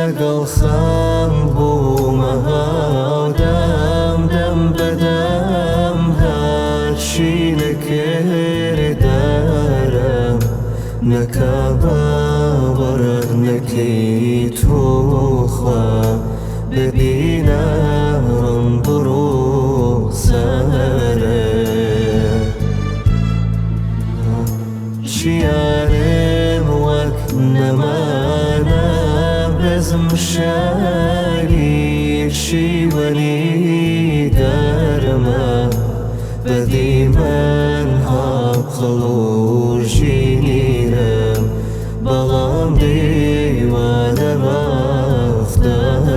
لەگەڵ خەم بوومەها و دەم دەم بەدەم هەرچی نەکردارم نەکا باوەڕ نەکەی تۆخوا ببینە ڕەنگ و ڕوخسارە شیارم وەک نەمانە بەزم شاری شیوەنی دەرمە بەدی من عەقڵ و ژینیرم بەڵام دیوانە ڕەفتارم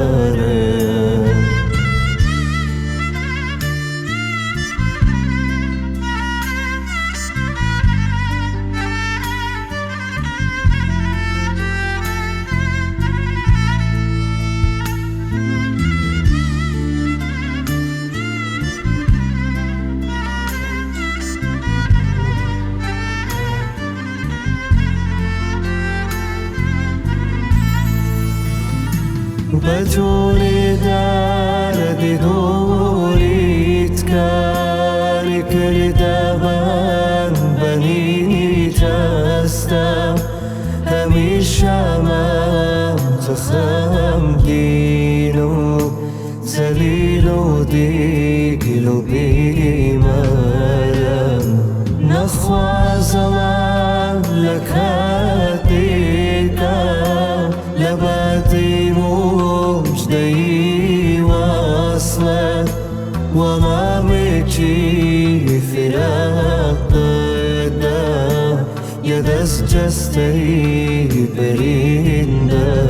بەجۆرێ دەردی دووریت کاری کردە من بەنینی جەستە هەمیشە مەمتە خەمگین و زەلیل و دیگل و بیمەرم نەخوازەڵام لە کاتێکە لە بەدی مژدەی وەسڵت وەڵامێکی فراقتدا یە دەست جەستەی بریندارە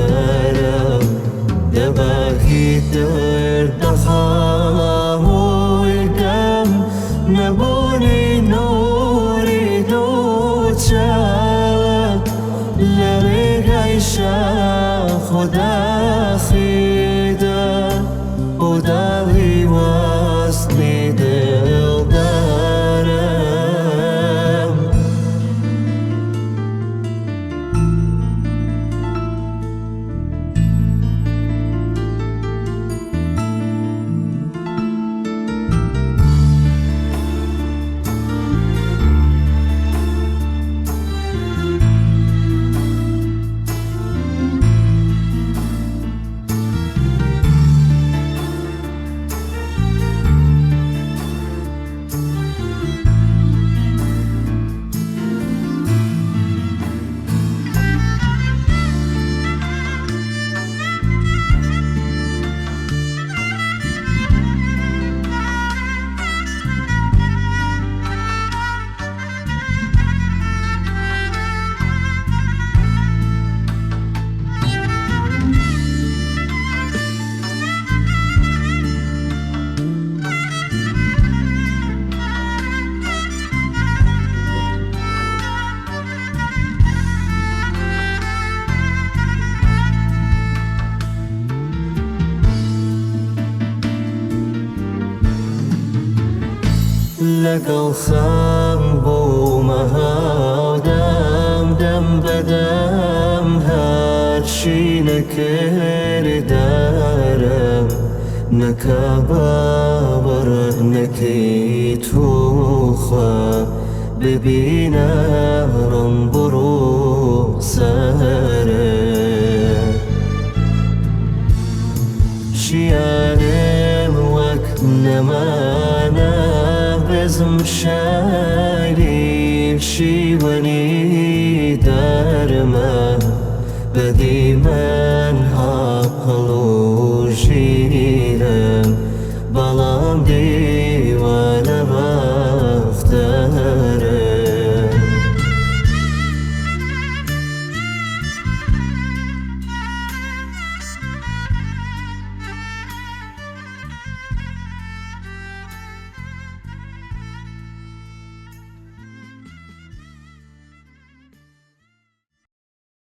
دەباکی دەردەخەڵامۆی دەم نەبوونی نۆری دووچەوە لە ڕێگای شاخ و داخیدا و داڵی وەسڵی دڵدارم لەگەڵ خەم بوومەها و دەم دەم بەدەم هەرچی نەکردارم نەکا باوەڕ نەکەی تۆخوا ببینە ڕەنگ و ڕوخسارە شیارم وەک نەمانە بەزم شاری شیوەنی دەرمە بەدی من